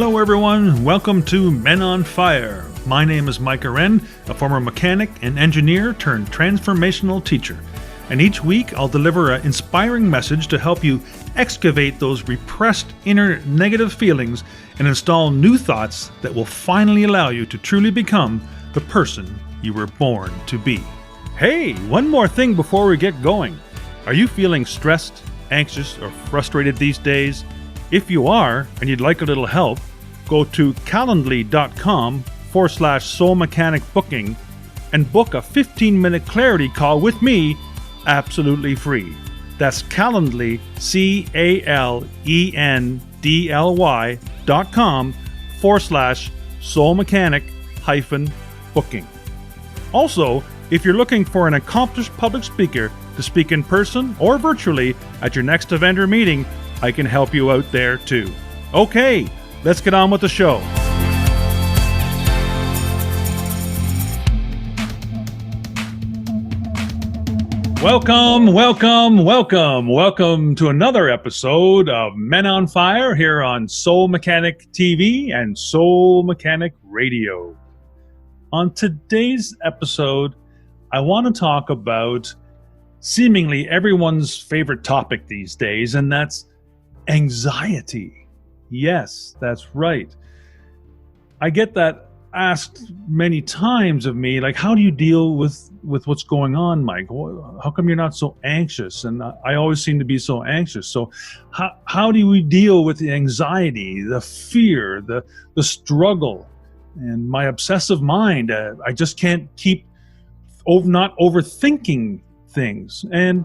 Hello everyone, welcome to Men on Fire. My name is Mike Aren, a former mechanic and engineer turned transformational teacher. And each week I'll deliver an inspiring message to help you excavate those repressed inner negative feelings and install new thoughts that will finally allow you to truly become the person you were born to be. Hey, one more thing before we get going. Are you feeling stressed, anxious, or frustrated these days? If you are, and you'd like a little help, go to calendly.com/soul mechanic booking and book a 15-minute clarity call with me absolutely free. That's Calendly, CALENDLY.com/soul mechanic-booking. Also, if you're looking for an accomplished public speaker to speak in person or virtually at your next event or meeting, I can help you out there too. Okay, let's get on with the show. Welcome to another episode of Men on Fire here on Soul Mechanic TV and Soul Mechanic Radio. On today's episode, I want to talk about seemingly everyone's favorite topic these days, and that's anxiety. Yes, that's right. I get that asked many times of me, like, how do you deal with what's going on, Mike? How come you're not so anxious? And I always seem to be so anxious. So how do we deal with the anxiety, the fear, the struggle, and my obsessive mind? I just can't keep not overthinking things. And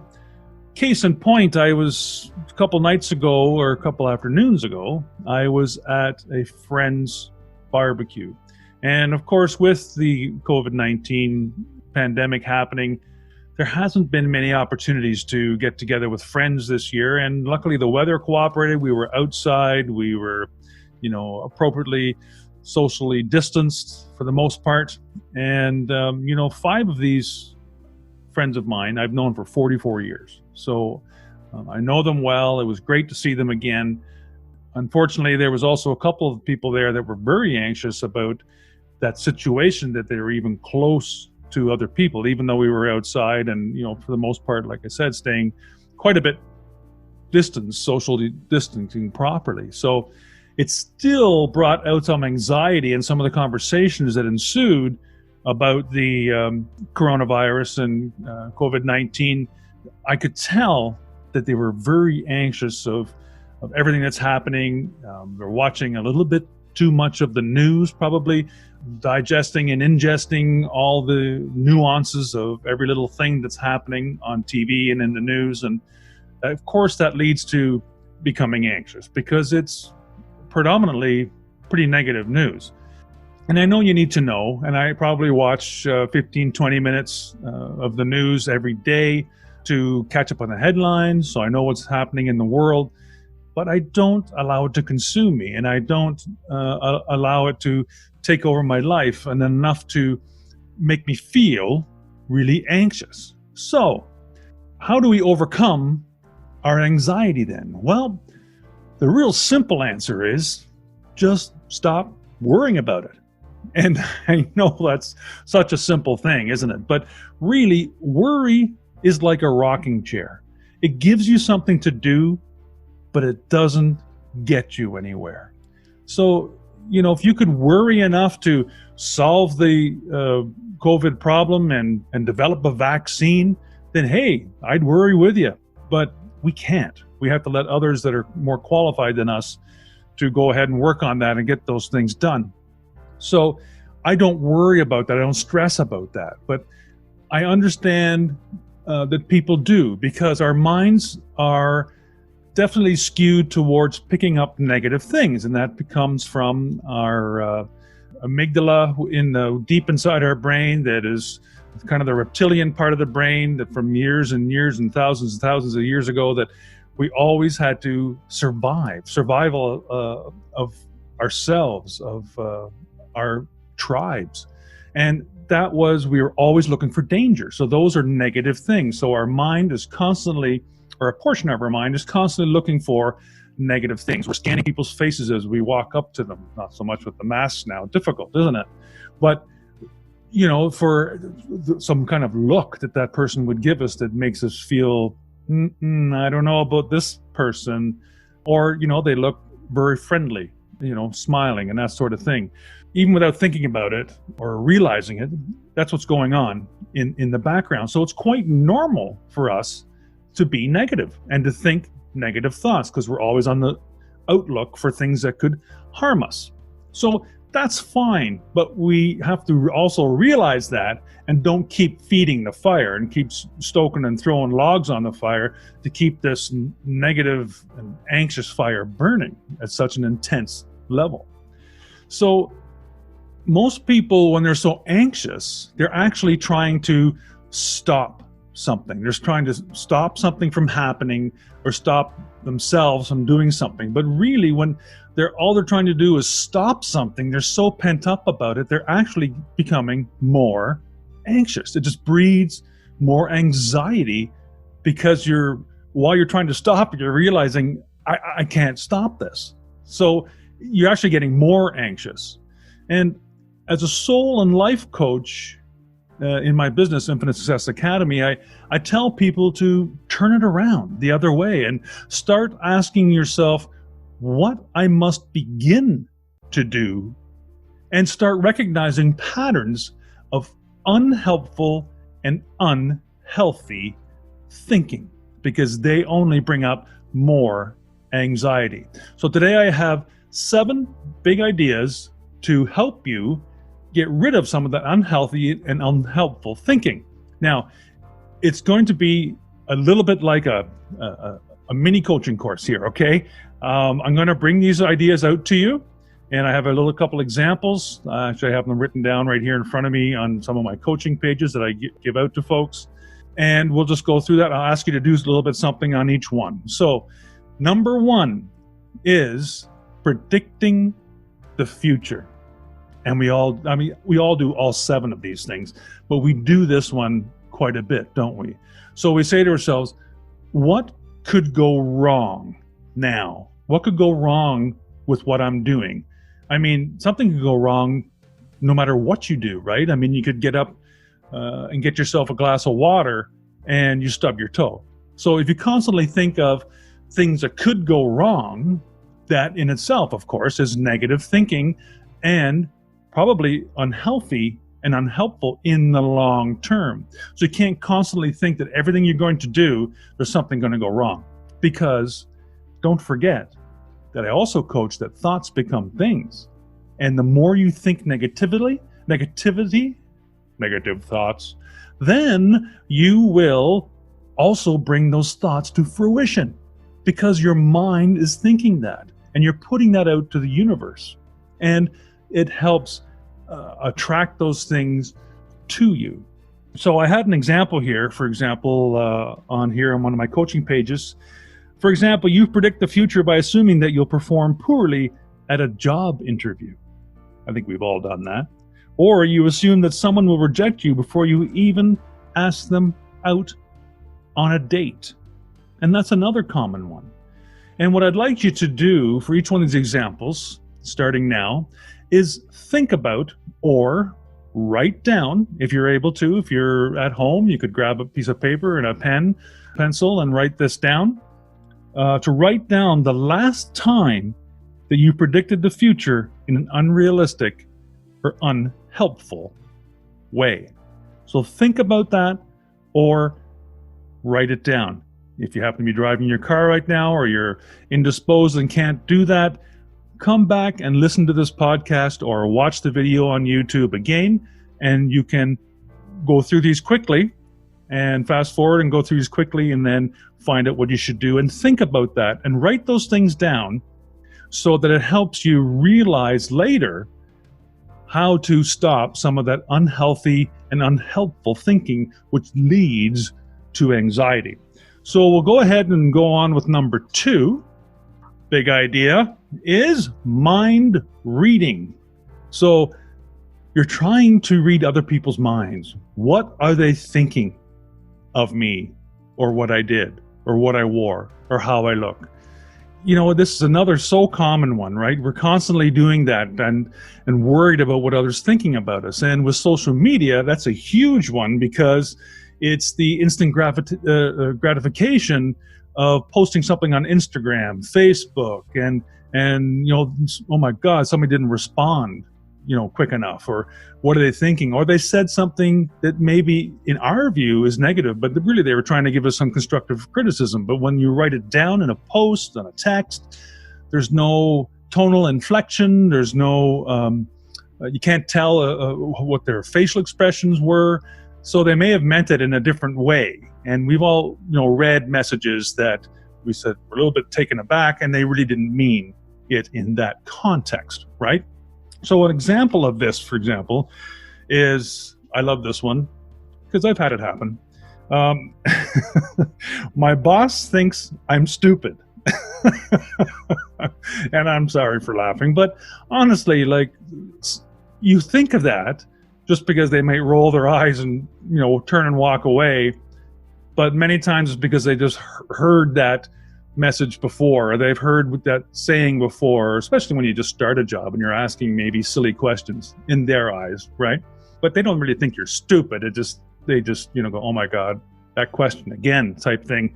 case in point, I was a couple nights ago or a couple afternoons ago, I was at a friend's barbecue. And of course, with the COVID-19 pandemic happening, there hasn't been many opportunities to get together with friends this year. And luckily the weather cooperated. We were outside. We were, appropriately socially distanced for the most part. And, 5 of these friends of mine I've known for 44 years. So I know them well. It was great to see them again. Unfortunately, there was also a couple of people there that were very anxious about that situation, that they were even close to other people, even though we were outside and, for the most part, like I said, staying quite a bit socially distancing properly. So it still brought out some anxiety in some of the conversations that ensued about the coronavirus and COVID-19. I could tell that they were very anxious of everything that's happening. They're watching a little bit too much of the news, probably digesting and ingesting all the nuances of every little thing that's happening on TV and in the news. And of course, that leads to becoming anxious because it's predominantly pretty negative news. And I know you need to know, and I probably watch 15, 20 minutes of the news every day to catch up on the headlines, so I know what's happening in the world, but I don't allow it to consume me, and I don't allow it to take over my life and enough to make me feel really anxious. So, how do we overcome our anxiety then? Well, the real simple answer is just stop worrying about it. And I know that's such a simple thing, isn't it? But really, worry is like a rocking chair. It gives you something to do, but it doesn't get you anywhere. So, if you could worry enough to solve the COVID problem and develop a vaccine, then hey, I'd worry with you. But we can't. We have to let others that are more qualified than us to go ahead and work on that and get those things done. So I don't worry about that. I don't stress about that. But I understand that people do, because our minds are definitely skewed towards picking up negative things. And that comes from our amygdala deep inside our brain, that is kind of the reptilian part of the brain, that from years and years and thousands of years ago, that we always had to survival of ourselves, of our tribes. And that was, we were always looking for danger. So those are negative things. So our mind is constantly, or a portion of our mind is constantly looking for negative things. We're scanning people's faces as we walk up to them. Not so much with the masks now. Difficult, isn't it? But, for some kind of look that person would give us that makes us feel, I don't know about this person. Or, they look very friendly, smiling and that sort of thing. Even without thinking about it or realizing it, that's what's going on in the background. So it's quite normal for us to be negative and to think negative thoughts because we're always on the outlook for things that could harm us. So that's fine, but we have to also realize that and don't keep feeding the fire and keep stoking and throwing logs on the fire to keep this negative and anxious fire burning at such an intense level. So most people, when they're so anxious, they're actually trying to stop something. They're trying to stop something from happening or stop themselves from doing something. But really, when all they're trying to do is stop something, they're so pent up about it, they're actually becoming more anxious. It just breeds more anxiety because while you're trying to stop it, you're realizing, I can't stop this. So you're actually getting more anxious. And as a soul and life coach in my business, Infinite Success Academy, I tell people to turn it around the other way and start asking yourself what I must begin to do and start recognizing patterns of unhelpful and unhealthy thinking because they only bring up more anxiety. So today I have 7 big ideas to help you get rid of some of that unhealthy and unhelpful thinking. Now, it's going to be a little bit like a mini coaching course here, okay? I'm going to bring these ideas out to you, and I have a couple examples. Actually, I have them written down right here in front of me on some of my coaching pages that I give out to folks, and we'll just go through that. I'll ask you to do a little bit something on each one. So, number 1 is predicting the future. And we all do all 7 of these things, but we do this one quite a bit, don't we? So we say to ourselves, what could go wrong now? What could go wrong with what I'm doing? I mean, something could go wrong no matter what you do, right? I mean, you could get up and get yourself a glass of water and you stub your toe. So if you constantly think of things that could go wrong, that in itself, of course, is negative thinking and probably unhealthy and unhelpful in the long term. So you can't constantly think that everything you're going to do, there's something going to go wrong. Because don't forget that I also coach that thoughts become things. And the more you think negative thoughts, then you will also bring those thoughts to fruition because your mind is thinking that and you're putting that out to the universe. And it helps attract those things to you. So I had an example here, for example, on one of my coaching pages. For example, you predict the future by assuming that you'll perform poorly at a job interview. I think we've all done that. Or you assume that someone will reject you before you even ask them out on a date. And that's another common one. And what I'd like you to do for each one of these examples, starting now, is think about or write down, if you're able to. If you're at home, you could grab a piece of paper and a pencil and write this down. To write down the last time that you predicted the future in an unrealistic or unhelpful way. So think about that or write it down. If you happen to be driving your car right now or you're indisposed and can't do that, come back and listen to this podcast or watch the video on YouTube again, and you can go through these quickly and fast forward and go through these quickly and then find out what you should do and think about that and write those things down so that it helps you realize later how to stop some of that unhealthy and unhelpful thinking, which leads to anxiety. So we'll go ahead and go on with number 2. Big idea is mind reading. So you're trying to read other people's minds. What are they thinking of me or what I did or what I wore or how I look? this is another so common one, right? We're constantly doing that and worried about what others thinking about us. And with social media, that's a huge one because it's the instant gratification of posting something on Instagram, Facebook, and oh my God, somebody didn't respond, quick enough, or what are they thinking? Or they said something that maybe in our view is negative, but really they were trying to give us some constructive criticism. But when you write it down in a post, on a text, there's no tonal inflection. There's no, you can't tell what their facial expressions were. So they may have meant it in a different way. And we've all, read messages that we said we're a little bit taken aback and they really didn't mean it in that context, right? So an example of this, for example, is, I love this one because I've had it happen. My boss thinks I'm stupid. And I'm sorry for laughing, but honestly, like, you think of that just because they might roll their eyes and, turn and walk away. But many times it's because they just heard that message before, or they've heard that saying before, especially when you just start a job and you're asking maybe silly questions in their eyes, right? But they don't really think you're stupid. They just go, oh my God, that question again, type thing.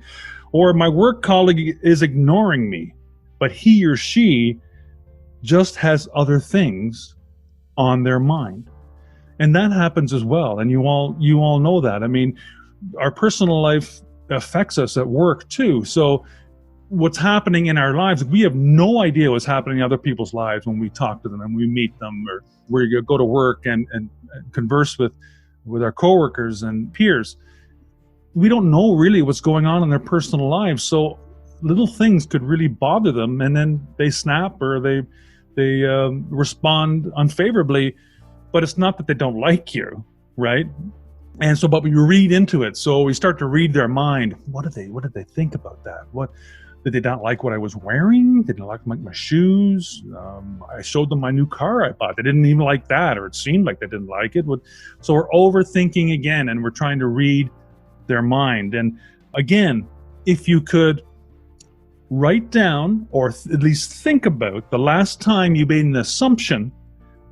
Or my work colleague is ignoring me, but he or she just has other things on their mind. And that happens as well. And you all know that. I mean, our personal life affects us at work too. So what's happening in our lives, we have no idea what's happening in other people's lives when we talk to them and we meet them, or we go to work and converse with our coworkers and peers. We don't know really what's going on in their personal lives. So little things could really bother them, and then they snap or they respond unfavorably. But it's not that they don't like you, right? And so, but we read into it. So we start to read their mind. What did they think about that? What did they not like what I was wearing? Did they not like my shoes? I showed them my new car I bought. They didn't even like that, or it seemed like they didn't like it. So we're overthinking again, and we're trying to read their mind. And again, if you could write down, or at least think about the last time you made an assumption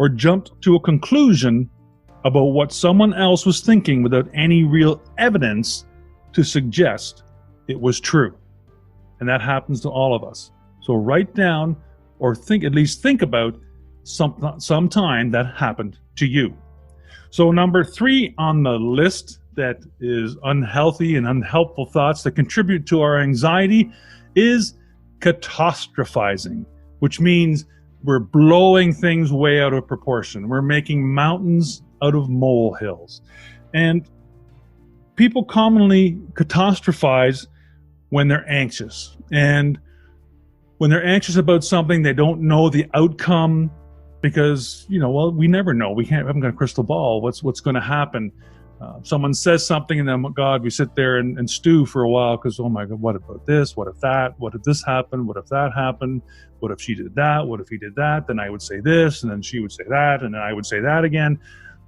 or jumped to a conclusion about what someone else was thinking without any real evidence to suggest it was true. And that happens to all of us. So write down, or at least think about some time that happened to you. So number 3 on the list that is unhealthy and unhelpful thoughts that contribute to our anxiety is catastrophizing, which means we're blowing things way out of proportion. We're making mountains out of molehills. And people commonly catastrophize when they're anxious. And when they're anxious about something, they don't know the outcome because, we never know. We haven't got a crystal ball. What's going to happen? Someone says something, and then, oh God, we sit there and stew for a while because, oh my God, what about this? What if that? What if this happened? What if that happened? What if she did that? What if he did that? Then I would say this, and then she would say that, and then I would say that again.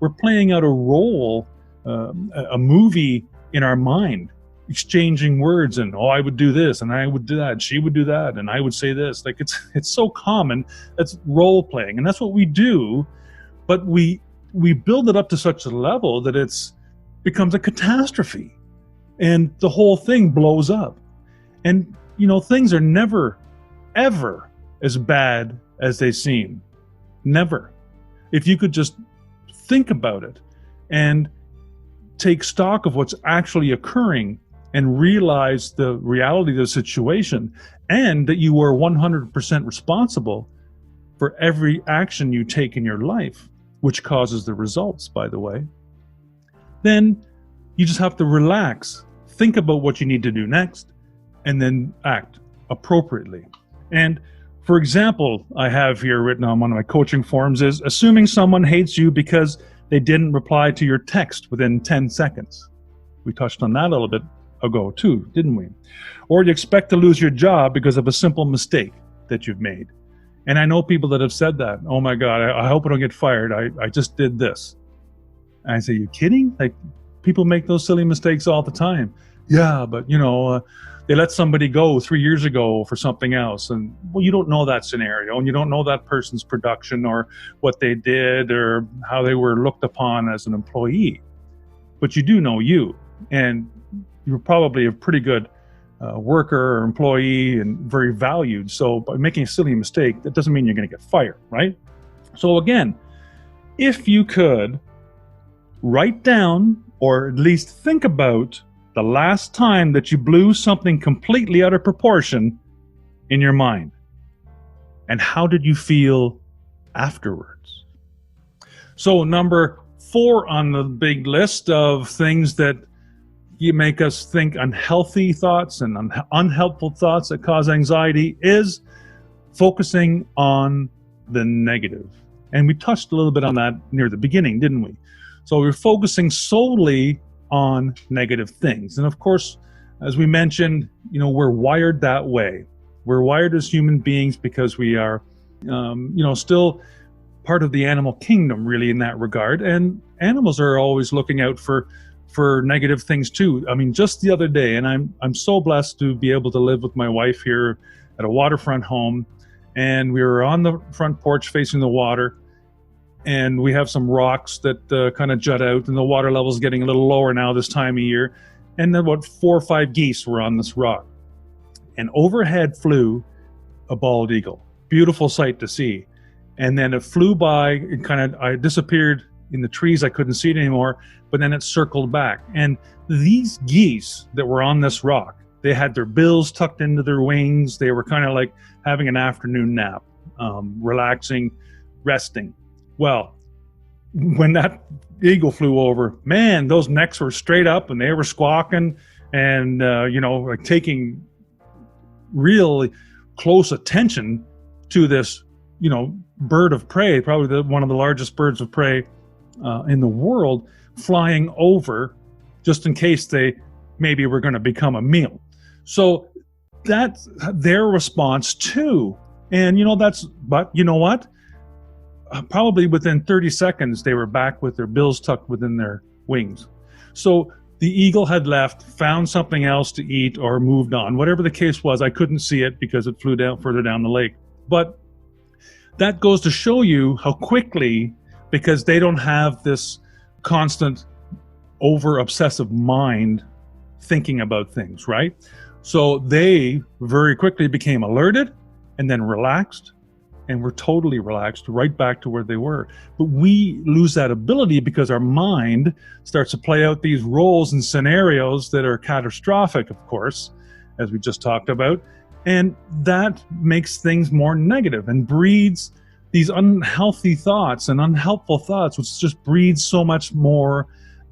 We're playing out a role, a movie in our mind, exchanging words, and I would do this, and I would do that, and she would do that, and I would say this. Like it's so common. That's role playing, and that's what we do. But we build it up to such a level that it's becomes a catastrophe, and the whole thing blows up. And things are never, ever as bad as they seem. Never. If you could just think about it and take stock of what's actually occurring and realize the reality of the situation, and that you are 100% responsible for every action you take in your life, which causes the results, by the way, then you just have to relax, think about what you need to do next, and then act appropriately. And for example, I have here written on one of my coaching forums is assuming someone hates you because they didn't reply to your text within 10 seconds. We touched on that a little bit ago too, didn't we? Or you expect to lose your job because of a simple mistake that you've made. And I know people that have said that. Oh my God, I hope I don't get fired. I just did this. And I say, you kidding? Like, people make those silly mistakes all the time. Yeah, but they they let somebody go 3 years ago for something else. And well, you don't know that scenario, and you don't know that person's production or what they did or how they were looked upon as an employee. But you do know you, and you're probably a pretty good worker or employee and very valued. So by making a silly mistake, that doesn't mean you're going to get fired, right? So again, if you could write down or at least think about the last time that you blew something completely out of proportion in your mind, and how did you feel afterwards? So number 4 on the big list of things that you make us think unhealthy thoughts and unhelpful thoughts that cause anxiety is focusing on the negative. And we touched a little bit on that near the beginning, didn't we? So we're focusing solely on negative things. And of course, as we mentioned, we're wired that way. We're wired as human beings because we are, still part of the animal kingdom, really, in that regard. And animals are always looking out for negative things too. I mean, just the other day, and I'm so blessed to be able to live with my wife here at a waterfront home, and we were on the front porch facing the water, and we have some rocks that kind of jut out, and the water level is getting a little lower now this time of year, and then about 4 or 5 geese were on this rock, and overhead flew a bald eagle. Beautiful sight to see. And then it flew by and I disappeared in the trees. I couldn't see it anymore, but then it circled back. And these geese that were on this rock, they had their bills tucked into their wings. They were kind of like having an afternoon nap, relaxing, resting. Well, when that eagle flew over, man, those necks were straight up and they were squawking and, like taking really close attention to this, bird of prey, probably one of the largest birds of prey in the world, flying over just in case they maybe were going to become a meal. So that's their response too. And, but you know what? Probably within 30 seconds, they were back with their bills tucked within their wings. So the eagle had left, found something else to eat, or moved on. Whatever the case was, I couldn't see it because it flew down further down the lake. But that goes to show you how quickly, because they don't have this constant over-obsessive mind thinking about things, right? So they very quickly became alerted and then relaxed, and were totally relaxed, right back to where they were. But we lose that ability because our mind starts to play out these roles and scenarios that are catastrophic, of course, as we just talked about. And that makes things more negative and breeds these unhealthy thoughts and unhelpful thoughts, which just breeds so much more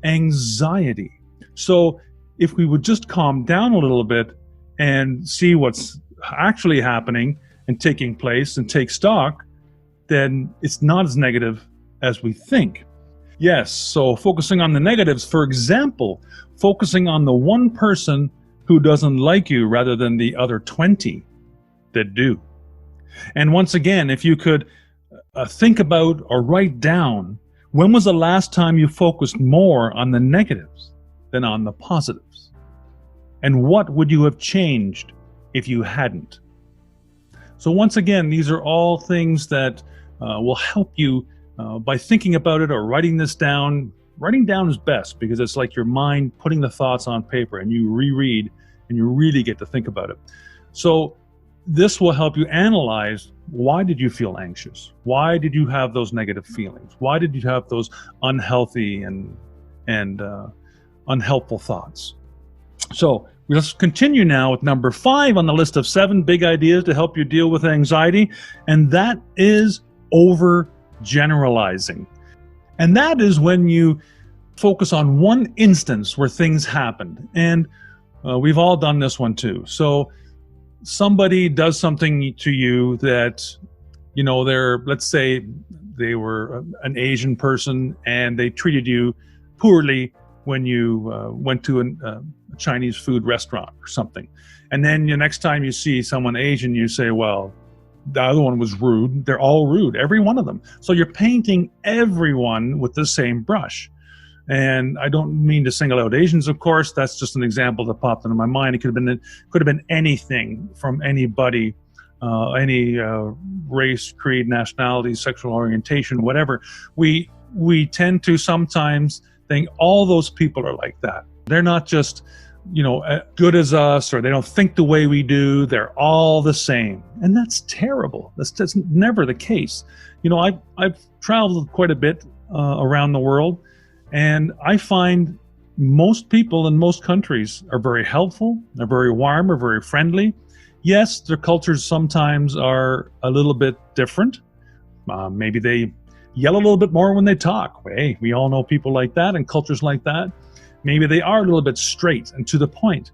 anxiety. So if we would just calm down a little bit and see what's actually happening and taking place and take stock, then it's not as negative as we think. Yes, so focusing on the negatives, for example, focusing on the one person who doesn't like you rather than the other 20 that do. And once again, if you could think about or write down, when was the last time you focused more on the negatives than on the positives? And what would you have changed if you hadn't? So once again, these are all things that will help you by thinking about it or writing this down. Writing down is best because it's like your mind putting the thoughts on paper, and you reread and you really get to think about it. So this will help you analyze, why did you feel anxious? Why did you have those negative feelings? Why did you have those unhealthy and unhelpful thoughts? So let's continue now with number 5 on the list of 7 big ideas to help you deal with anxiety, and that is overgeneralizing. And that is when you focus on one instance where things happened. And we've all done this one too. So somebody does something to you that, let's say they were an Asian person and they treated you poorly when you went to a Chinese food restaurant or something. And then the next time you see someone Asian, you say, well, the other one was rude. They're all rude, every one of them. So you're painting everyone with the same brush. And I don't mean to single out Asians, of course. That's just an example that popped into my mind. It could have been anything from anybody, any race, creed, nationality, sexual orientation, whatever. We tend to sometimes think all those people are like that. They're not just, good as us, or they don't think the way we do. They're all the same, and that's terrible. That's never the case. I've traveled quite a bit around the world. And I find most people in most countries are very helpful, they're very warm, or very friendly. Yes, their cultures sometimes are a little bit different. Maybe they yell a little bit more when they talk. Hey, we all know people like that and cultures like that. Maybe they are a little bit straight and to the point.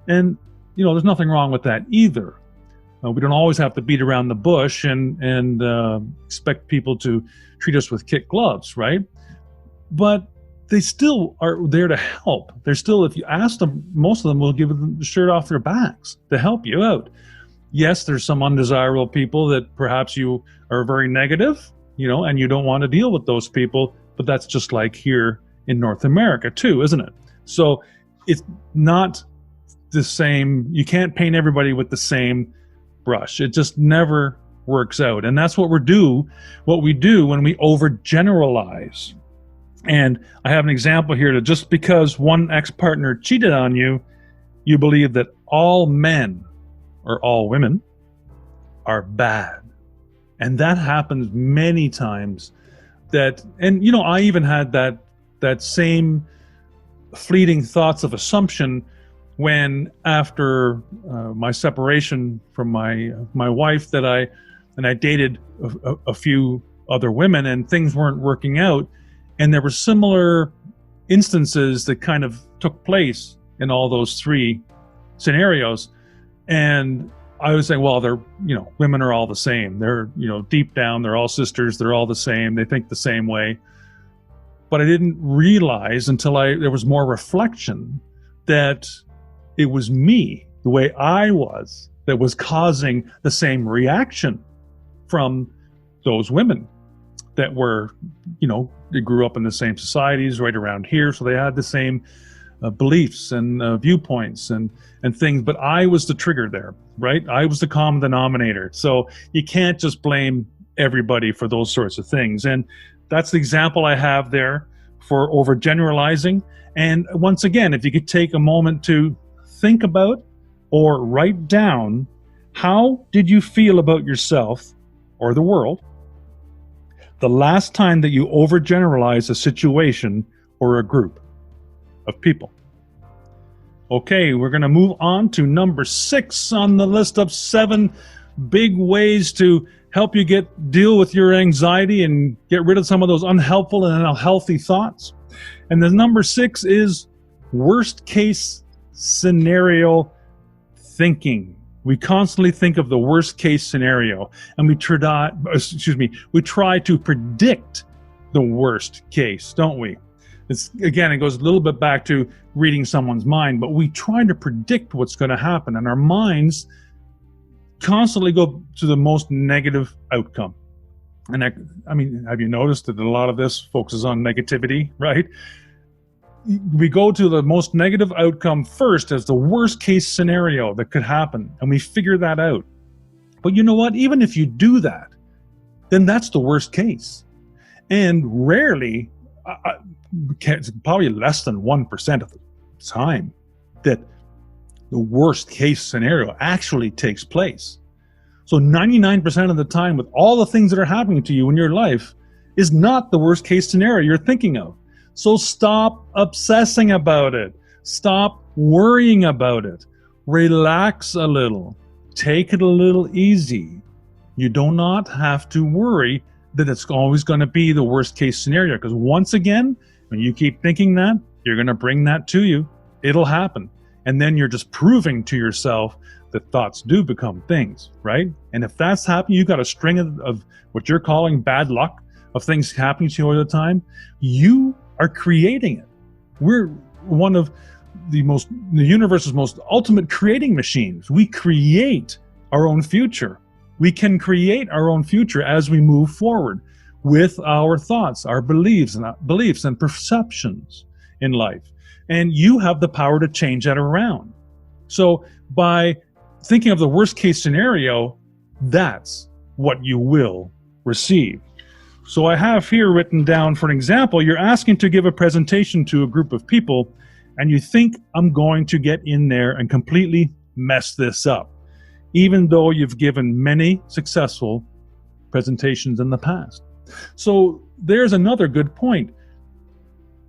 And, there's nothing wrong with that either. We don't always have to beat around the bush and expect people to treat us with kid gloves, right? But they still are there to help. They're still, if you ask them, most of them will give the shirt off their backs to help you out. Yes, there's some undesirable people that perhaps you are very negative, and you don't want to deal with those people, but that's just like here in North America too, isn't it? So it's not the same. You can't paint everybody with the same brush. It just never works out. And that's what we do when we overgeneralize. And I have an example here that just because one ex-partner cheated on you, you believe that all men or all women are bad. And that happens many times. I even had that same fleeting thoughts of assumption when after my separation from my wife that I dated a few other women and things weren't working out. And there were similar instances that kind of took place in all those three scenarios. And I was saying, well, women are all the same. They're, deep down, they're all sisters. They're all the same. They think the same way. But I didn't realize until there was more reflection that it was me, the way I was, that was causing the same reaction from those women that were, they grew up in the same societies right around here, so they had the same beliefs and viewpoints and things, but I was the trigger there, right? I was the common denominator. So you can't just blame everybody for those sorts of things. And that's the example I have there for overgeneralizing. And once again, if you could take a moment to think about or write down, how did you feel about yourself or the world the last time that you overgeneralized a situation or a group of people? Okay, we're going to move on to number 6 on the list of 7 big ways to help you deal with your anxiety and get rid of some of those unhelpful and unhealthy thoughts. And the number 6 is worst case scenario thinking. We constantly think of the worst case scenario, and we try to predict the worst case, don't we? It goes a little bit back to reading someone's mind, but we try to predict what's going to happen, and our minds constantly go to the most negative outcome. And have you noticed that a lot of this focuses on negativity, right? We go to the most negative outcome first as the worst case scenario that could happen, and we figure that out. But you know what? Even if you do that, then that's the worst case. And rarely, it's probably less than 1% of the time that the worst case scenario actually takes place. So 99% of the time, with all the things that are happening to you in your life, is not the worst case scenario you're thinking of. So stop obsessing about it. Stop worrying about it. Relax a little. Take it a little easy. You do not have to worry that it's always going to be the worst case scenario, because once again, when you keep thinking that, you're going to bring that to you. It'll happen. And then you're just proving to yourself that thoughts do become things, right? And if that's happening, you've got a string of what you're calling bad luck, of things happening to you all the time. You are creating it. We're one of the universe's most ultimate creating machines. We create our own future. We can create our own future as we move forward. with our thoughts, our beliefs and perceptions in life. And you have the power to change that around. So by thinking of the worst case scenario, that's what you will receive. So I have here written down, for an example, you're asking to give a presentation to a group of people, and you think, I'm going to get in there and completely mess this up, even though you've given many successful presentations in the past. So there's another good point.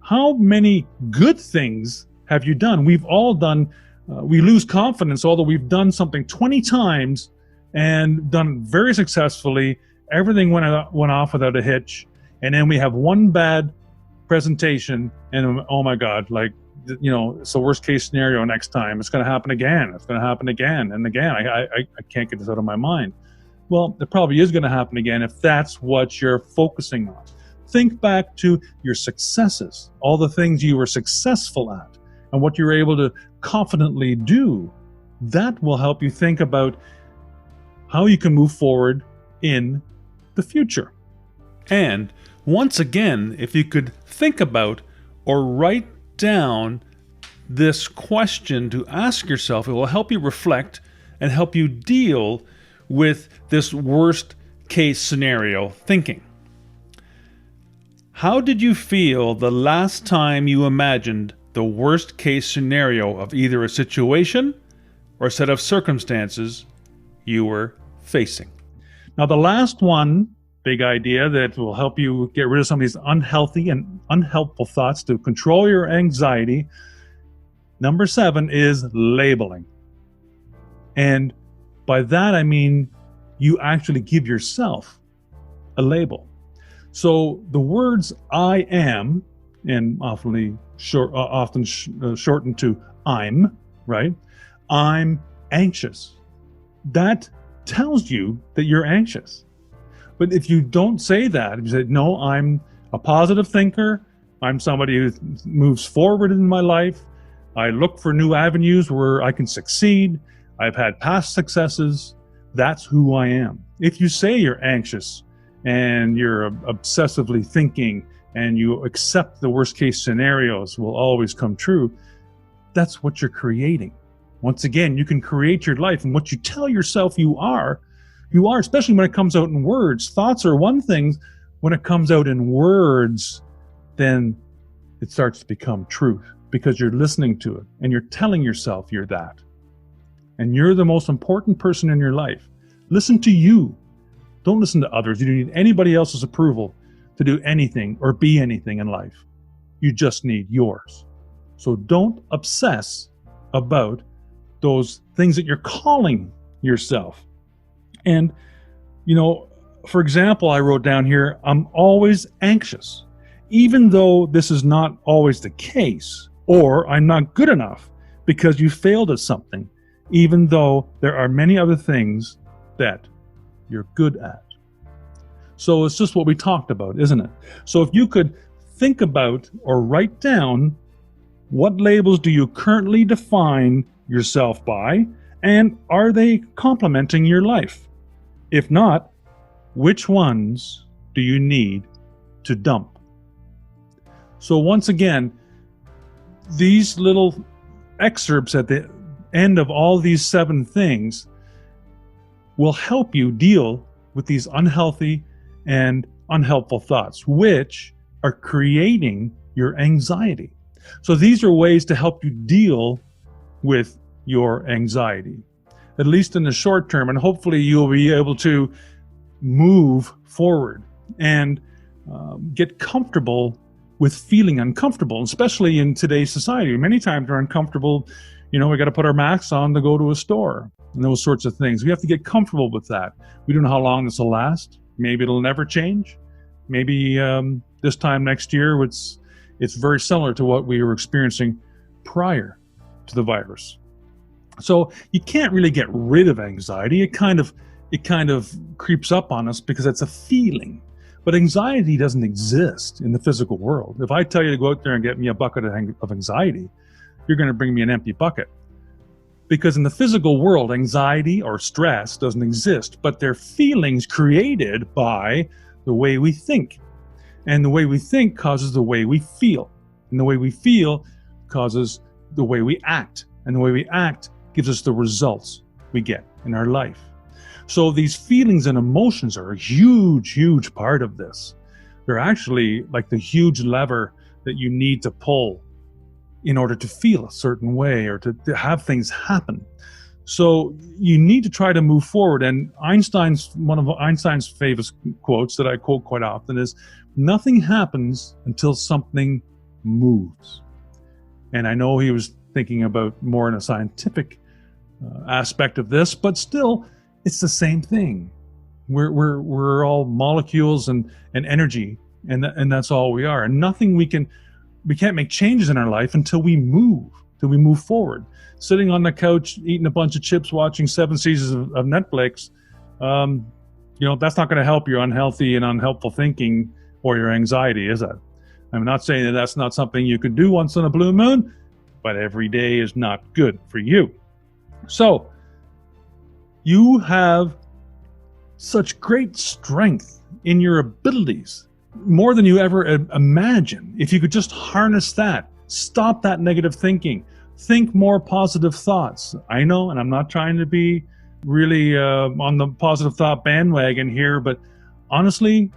How many good things have you done? We've all done, we lose confidence, although we've done something 20 times and done very successfully. Everything went off without a hitch. And then we have one bad presentation and oh my God, like, it's the worst case scenario next time. It's going to happen again. It's going to happen again and again. I can't get this out of my mind. Well, it probably is going to happen again if that's what you're focusing on. Think back to your successes, all the things you were successful at and what you were able to confidently do. That will help you think about how you can move forward in the future. And once again, if you could think about or write down this question to ask yourself, it will help you reflect and help you deal with this worst case scenario thinking. How did you feel the last time you imagined the worst case scenario of either a situation or a set of circumstances you were facing? Now, the last one, big idea that will help you get rid of some of these unhealthy and unhelpful thoughts to control your anxiety, number 7 is labeling. And by that, I mean you actually give yourself a label. So the words I am, and often shortened to I'm, right? I'm anxious. That tells you that you're anxious. But if you don't say that, if you say, no, I'm a positive thinker, I'm somebody who moves forward in my life, I look for new avenues where I can succeed, I've had past successes, that's who I am. If you say you're anxious and you're obsessively thinking and you accept the worst case scenarios will always come true, that's what you're creating. Once again, you can create your life, and what you tell yourself you are, especially when it comes out in words. Thoughts are one thing. When it comes out in words, then it starts to become truth because you're listening to it and you're telling yourself you're that. And you're the most important person in your life. Listen to you. Don't listen to others. You don't need anybody else's approval to do anything or be anything in life. You just need yours. So don't obsess about those things that you're calling yourself. And, for example, I wrote down here, I'm always anxious, even though this is not always the case, or I'm not good enough because you failed at something, even though there are many other things that you're good at. So it's just what we talked about, isn't it? So if you could think about or write down what labels do you currently define yourself by, and are they complementing your life? If not, which ones do you need to dump? So once again, these little excerpts at the end of all these 7 things will help you deal with these unhealthy and unhelpful thoughts, which are creating your anxiety. So these are ways to help you deal with your anxiety, at least in the short term, and hopefully you'll be able to move forward and get comfortable with feeling uncomfortable, especially in today's society. Many times we're uncomfortable, we got to put our masks on to go to a store and those sorts of things. We have to get comfortable with that. We don't know how long this will last. Maybe it'll never change. Maybe this time next year, it's very similar to what we were experiencing prior to the virus. So you can't really get rid of anxiety. It kind of creeps up on us because it's a feeling. But anxiety doesn't exist in the physical world. If I tell you to go out there and get me a bucket of anxiety, you're going to bring me an empty bucket. Because in the physical world, anxiety or stress doesn't exist, but they're feelings created by the way we think. And the way we think causes the way we feel. And the way we feel causes the way we act. And the way we act gives us the results we get in our life. So these feelings and emotions are a huge, huge part of this. They're actually like the huge lever that you need to pull in order to feel a certain way or to have things happen. So you need to try to move forward. And one of Einstein's famous quotes that I quote quite often is, nothing happens until something moves. And I know he was thinking about more in a scientific aspect of this, but still, it's the same thing. We're all molecules and energy, and that's all we are. And we can't make changes in our life until we move forward. Sitting on the couch, eating a bunch of chips, watching 7 seasons of Netflix, that's not going to help your unhealthy and unhelpful thinking or your anxiety, is it? I'm not saying that that's not something you could do once in a blue moon, but every day is not good for you. So, you have such great strength in your abilities, more than you ever imagine. If you could just harness that, stop that negative thinking, think more positive thoughts. I know, and I'm not trying to be really on the positive thought bandwagon here, but honestly,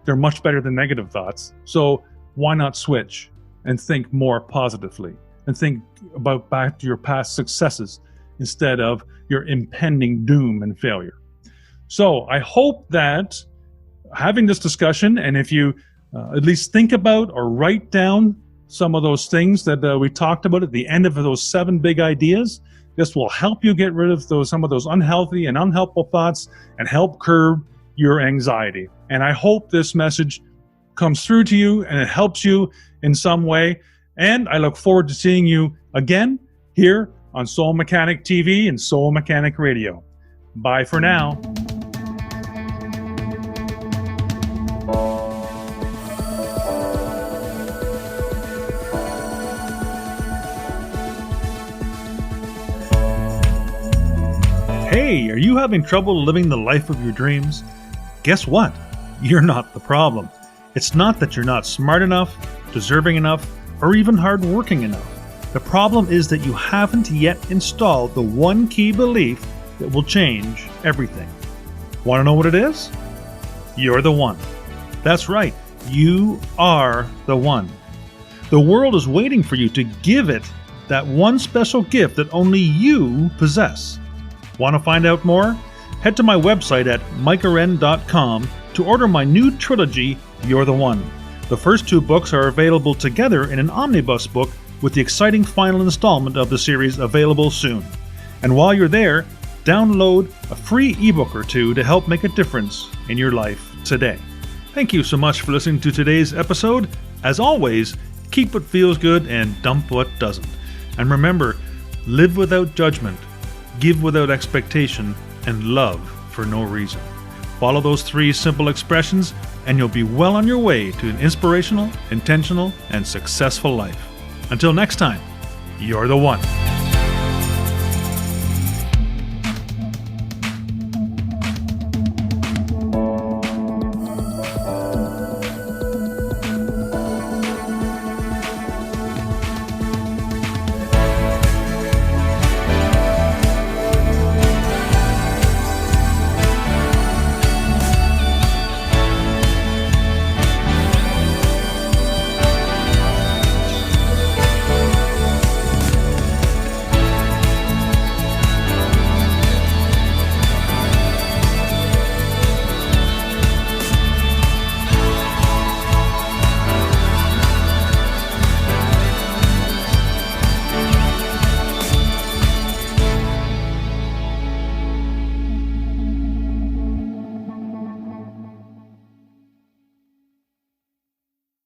they're much better than negative thoughts. So why not switch and think more positively and think about back to your past successes instead of your impending doom and failure. So I hope that having this discussion, and if you at least think about or write down some of those things that we talked about at the end of those 7 big ideas, this will help you get rid of some of those unhealthy and unhelpful thoughts and help curb your anxiety. And I hope this message comes through to you and it helps you in some way. And I look forward to seeing you again here on Soul Mechanic TV and Soul Mechanic Radio. Bye for now. Hey, are you having trouble living the life of your dreams? Guess what? You're not the problem. It's not that you're not smart enough, deserving enough, or even hardworking enough. The problem is that you haven't yet installed the one key belief that will change everything. Want to know what it is? You're the one. That's right. You are the one. The world is waiting for you to give it that one special gift that only you possess. Want to find out more? Head to my website at micahwren.com to order my new trilogy, You're the One. The first 2 books are available together in an omnibus book with the exciting final installment of the series available soon. And while you're there, download a free ebook or 2 to help make a difference in your life today. Thank you so much for listening to today's episode. As always, keep what feels good and dump what doesn't. And remember, live without judgment, give without expectation, and love for no reason. Follow those 3 simple expressions and you'll be well on your way to an inspirational, intentional, and successful life. Until next time, you're the one.